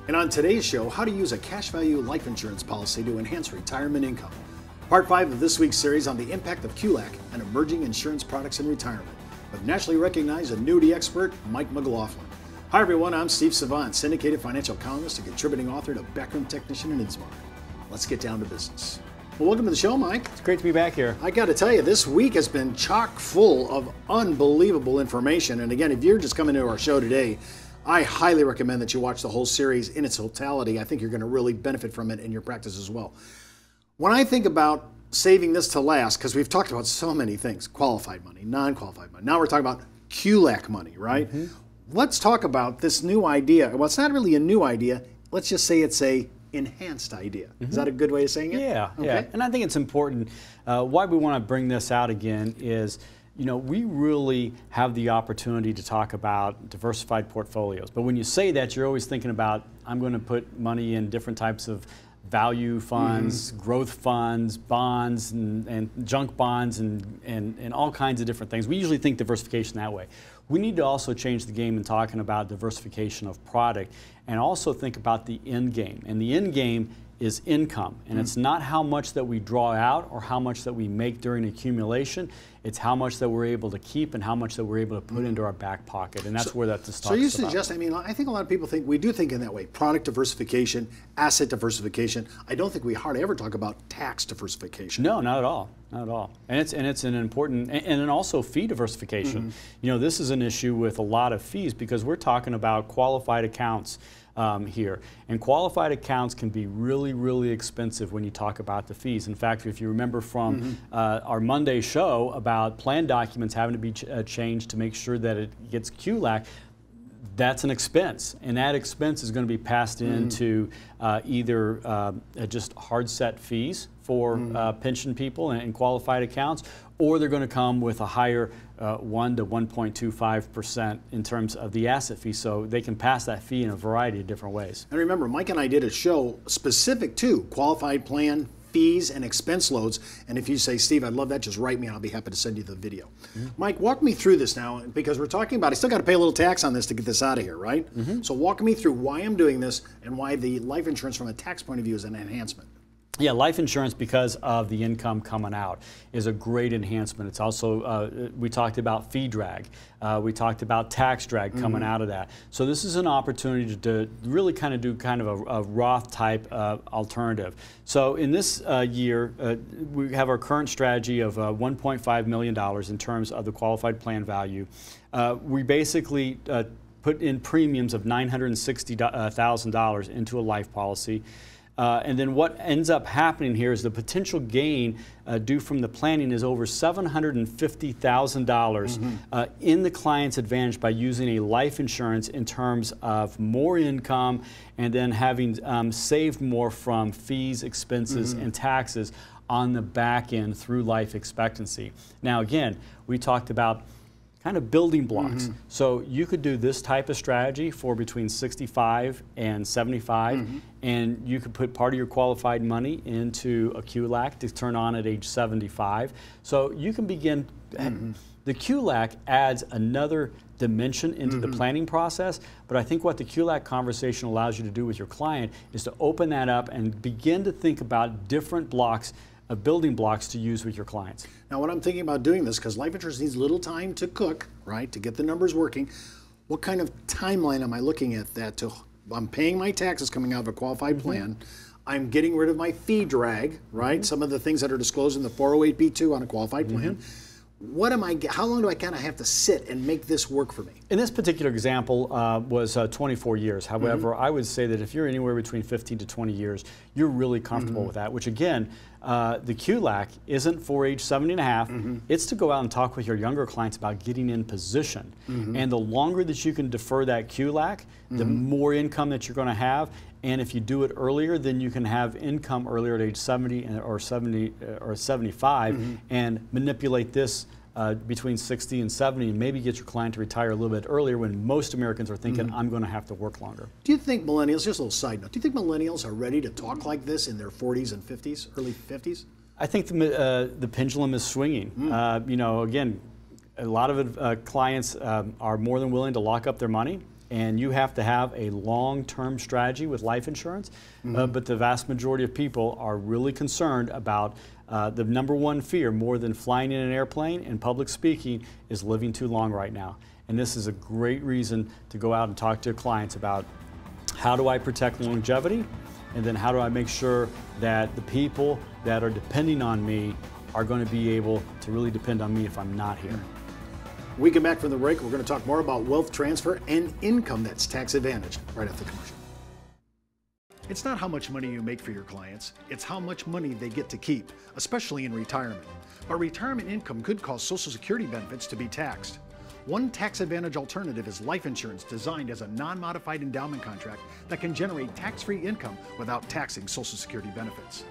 And on today's show, how to use a cash value life insurance policy to enhance retirement income. Part 5 of this week's series on the impact of QLAC and emerging insurance products in retirement with nationally recognized annuity expert Mike McLaughlin. Hi everyone, I'm Steve Savant, syndicated financial columnist and contributing author to Backroom Technician in Innsmouth. Let's get down to business. Well, welcome to the show, Mike. It's great to be back here. I got to tell you, this week has been chock full of unbelievable information. And again, if you're just coming to our show today, I highly recommend that you watch the whole series in its totality. I think you're going to really benefit from it in your practice as well. When I think about saving this to last, because we've talked about so many things, qualified money, non-qualified money. Now we're talking about QLAC money, right? Let's talk about this new idea. Well, it's not really a new idea. Let's just say it's a enhanced idea. Is that a good way of saying it? Yeah, okay. yeah. And I think it's important. Why we want to bring this out again is, you know, we really have the opportunity to talk about diversified portfolios. But when you say that, you're always thinking about, I'm going to put money in different types of value funds, growth funds, bonds, and junk bonds, and all kinds of different things. We usually think diversification that way. We need to also change the game in talking about diversification of product and also think about the end game. And the end game is income. And it's not how much that we draw out or how much that we make during accumulation. It's how much that we're able to keep and how much that we're able to put into our back pocket. And that's where that just talks about. So you suggest, I mean, I think a lot of people think, we do think in that way, product diversification, asset diversification. I don't think we hardly ever talk about tax diversification. No, not at all. Not at all. And it's an important, and then also fee diversification. You know, this is an issue with a lot of fees because we're talking about qualified accounts here. And qualified accounts can be really, really expensive when you talk about the fees. In fact, if you remember from our Monday show about plan documents having to be changed to make sure that it gets QLAC, that's an expense. And that expense is going to be passed into either just hard set fees for pension people and qualified accounts, or they're going to come with a higher 1 to 1.25% in terms of the asset fee, so they can pass that fee in a variety of different ways. And remember, Mike and I did a show specific to qualified plan fees and expense loads, and if you say, Steve, I'd love that, just write me and I'll be happy to send you the video. Mike, walk me through this now, because we're talking about, I still got to pay a little tax on this to get this out of here, right? So walk me through why I'm doing this and why the life insurance from a tax point of view is an enhancement. Yeah, life insurance, because of the income coming out, is a great enhancement. It's also, we talked about fee drag. We talked about tax drag coming out of that. So this is an opportunity to really kind of do kind of a Roth type alternative. So in this year, we have our current strategy of $1.5 million in terms of the qualified plan value. We basically put in premiums of $960,000 into a life policy. And then what ends up happening here is the potential gain due from the planning is over $750,000 in the client's advantage by using a life insurance in terms of more income and then having saved more from fees, expenses, and taxes on the back end through life expectancy. Now again, we talked about kind of building blocks. So you could do this type of strategy for between 65 and 75, and you could put part of your qualified money into a QLAC to turn on at age 75. So you can begin, the QLAC adds another dimension into the planning process, but I think what the QLAC conversation allows you to do with your client is to open that up and begin to think about different blocks of building blocks to use with your clients. Now, when I'm thinking about doing this, because life insurance needs a little time to cook, right, to get the numbers working, what kind of timeline am I looking at that to, I'm paying my taxes coming out of a qualified plan, I'm getting rid of my fee drag, right, some of the things that are disclosed in the 408B2 on a qualified plan. What am I, how long do I kind of have to sit and make this work for me? In this particular example was 24 years. However, I would say that if you're anywhere between 15 to 20 years, you're really comfortable with that, which again, the QLAC isn't for age 70 and a half. It's to go out and talk with your younger clients about getting in position. And the longer that you can defer that QLAC, the more income that you're going to have. And if you do it earlier, then you can have income earlier at age 70 or 75 and manipulate this between 60 and 70 and maybe get your client to retire a little bit earlier when most Americans are thinking, I'm going to have to work longer. Do you think millennials, just a little side note, do you think millennials are ready to talk like this in their 40s and 50s, early 50s? I think the pendulum is swinging. You know, again, a lot of clients are more than willing to lock up their money and you have to have a long-term strategy with life insurance, but the vast majority of people are really concerned about the number one fear, more than flying in an airplane and public speaking, is living too long right now. And this is a great reason to go out and talk to your clients about how do I protect longevity, and then how do I make sure that the people that are depending on me are going to be able to really depend on me if I'm not here. When we come back from the break, we're going to talk more about wealth transfer and income that's tax advantaged right after the commercial. It's not how much money you make for your clients, it's how much money they get to keep, especially in retirement. But retirement income could cause Social Security benefits to be taxed. One tax advantage alternative is life insurance, designed as a non-modified endowment contract that can generate tax-free income without taxing Social Security benefits.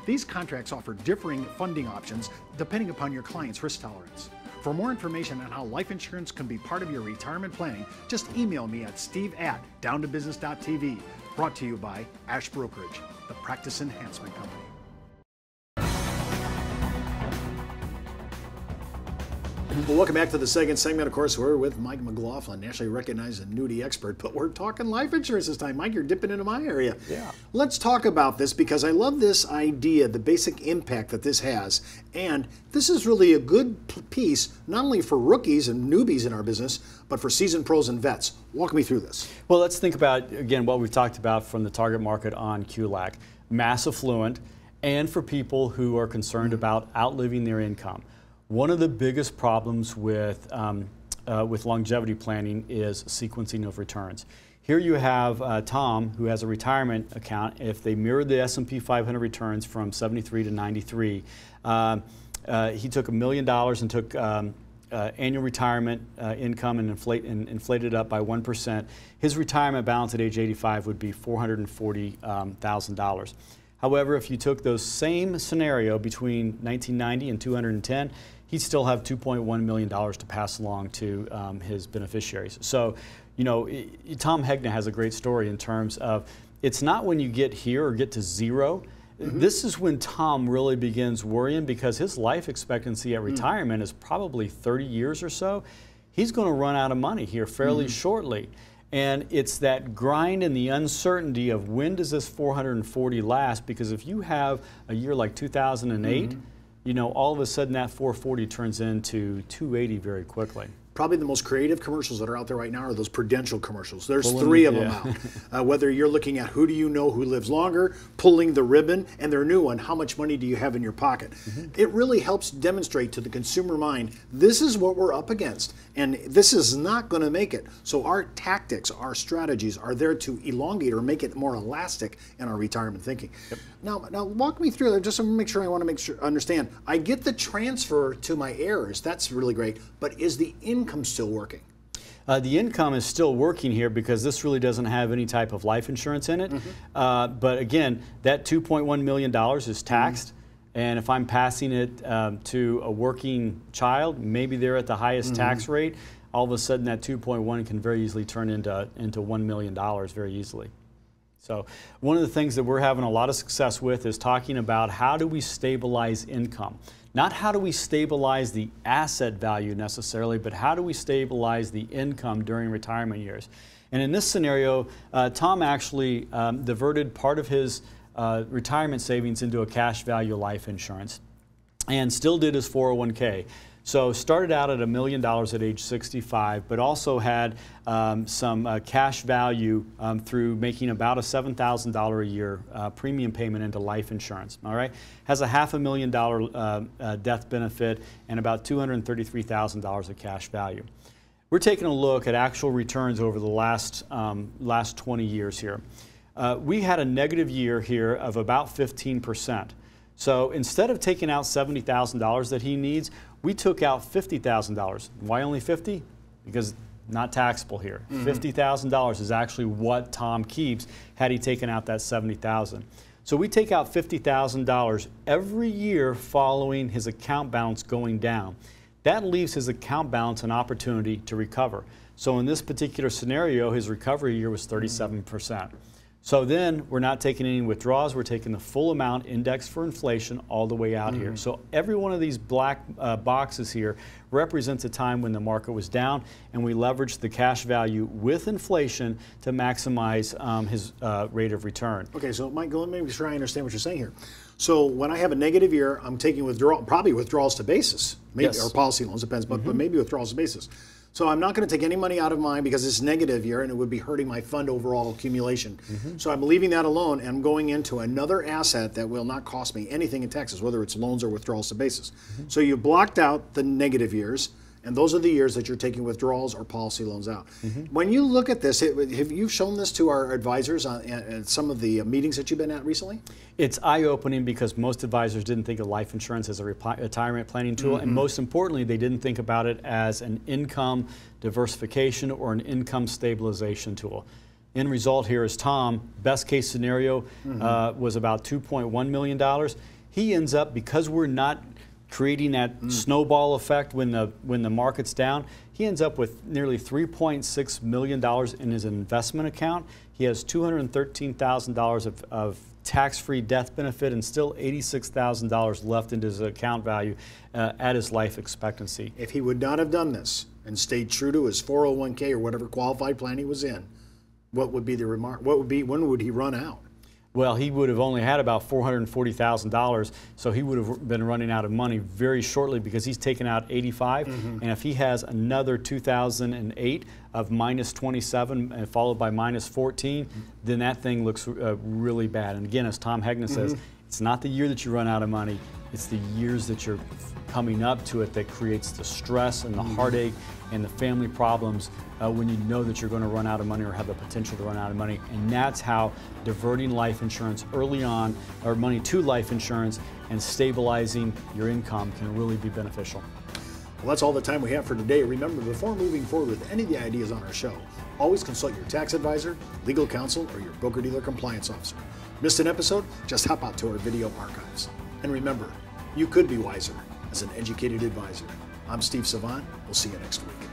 These contracts offer differing funding options depending upon your client's risk tolerance. For more information on how life insurance can be part of your retirement planning, just email me at steve@downtobusiness.tv. Brought to you by Ash Brokerage, the practice enhancement company. Well, welcome back to the second segment. Of course, we're with Mike McLaughlin, nationally recognized annuity expert, but we're talking life insurance this time. Mike, you're dipping into my area. Yeah. Let's talk about this because I love this idea, the basic impact that this has. And this is really a good piece, not only for rookies and newbies in our business, but for seasoned pros and vets. Walk me through this. Well, let's think about, again, what we've talked about from the target market on QLAC. Mass affluent, and for people who are concerned about outliving their income. One of the biggest problems with longevity planning is sequencing of returns. Here you have Tom, who has a retirement account. If they mirrored the S&P 500 returns from 73 to 93, he took $1 million and took annual retirement income and inflated it up by 1%. His retirement balance at age 85 would be $440,000. However, if you took those same scenario between 1990 and 210, he'd still have $2.1 million to pass along to his beneficiaries. So, you know, Tom Hegna has a great story in terms of it's not when you get here or get to zero. This is when Tom really begins worrying, because his life expectancy at retirement is probably 30 years or so. He's going to run out of money here fairly shortly. And it's that grind and the uncertainty of when does this 440 last, because if you have a year like 2008, you know, all of a sudden that 440 turns into 280 very quickly. Probably the most creative commercials that are out there right now are those Prudential commercials. There's three of them out. Whether you're looking at who do you know who lives longer, pulling the ribbon, and their new one, how much money do you have in your pocket? It really helps demonstrate to the consumer mind, this is what we're up against, and this is not going to make it. So our tactics, our strategies are there to elongate or make it more elastic in our retirement thinking. Now walk me through that, just to make sure understand. I get the transfer to my heirs, that's really great, but is the income still working? The income is still working here because this really doesn't have any type of life insurance in it. But again, that $2.1 million is taxed. And if I'm passing it to a working child, maybe they're at the highest tax rate, all of a sudden that 2.1 can very easily turn into $1 million very easily. So one of the things that we're having a lot of success with is talking about how do we stabilize income. Not how do we stabilize the asset value necessarily, but how do we stabilize the income during retirement years. And in this scenario, Tom actually diverted part of his retirement savings into a cash value life insurance and still did his 401k. So started out at $1 million at age 65, but also had some cash value through making about a $7,000 a year premium payment into life insurance. All right, has a $500,000 death benefit and about $233,000 of cash value. We're taking a look at actual returns over the last 20 years here. We had a negative year here of about 15%. So instead of taking out $70,000 that he needs, we took out $50,000. Why only 50? Because not taxable here. $50,000 is actually what Tom keeps had he taken out that $70,000. So we take out $50,000 every year following his account balance going down. That leaves his account balance an opportunity to recover. So in this particular scenario, his recovery year was 37%. So then we're not taking any withdrawals, we're taking the full amount indexed for inflation all the way out here. So every one of these black boxes here represents a time when the market was down and we leveraged the cash value with inflation to maximize his rate of return. Okay, so Mike, let me make sure I understand what you're saying here. So when I have a negative year, I'm taking probably withdrawals to basis, maybe, or policy loans, depends, but maybe withdrawals to basis. So I'm not going to take any money out of mine because it's negative year and it would be hurting my fund overall accumulation. So I'm leaving that alone and I'm going into another asset that will not cost me anything in taxes, whether it's loans or withdrawals to basis. So you blocked out the negative years, and those are the years that you're taking withdrawals or policy loans out. When you look at this, have you shown this to our advisors at some of the meetings that you've been at recently? It's eye-opening because most advisors didn't think of life insurance as a retirement planning tool, and most importantly, they didn't think about it as an income diversification or an income stabilization tool. End result here is Tom, best case scenario was about $2.1 million. He ends up, because we're not creating that snowball effect when the market's down, he ends up with nearly $3.6 million in his investment account. He has $213,000 of tax-free death benefit and still $86,000 left in his account value at his life expectancy. If he would not have done this and stayed true to his 401k or whatever qualified plan he was in, what would be the remark? When would he run out? Well, he would have only had about $440,000, so he would have been running out of money very shortly because he's taken out 85, and if he has another 2008 of minus 27 and followed by minus 14, then that thing looks really bad. And again, as Tom Hegna says, it's not the year that you run out of money, it's the years that you're coming up to it that creates the stress and the heartache and the family problems when you know that you're going to run out of money or have the potential to run out of money. And that's how diverting life insurance early on, or money to life insurance, and stabilizing your income can really be beneficial. Well, that's all the time we have for today. Remember, before moving forward with any of the ideas on our show, always consult your tax advisor, legal counsel, or your broker-dealer compliance officer. Missed an episode? Just hop out to our video archives. And remember, you could be wiser as an educated advisor. I'm Steve Savant. We'll see you next week.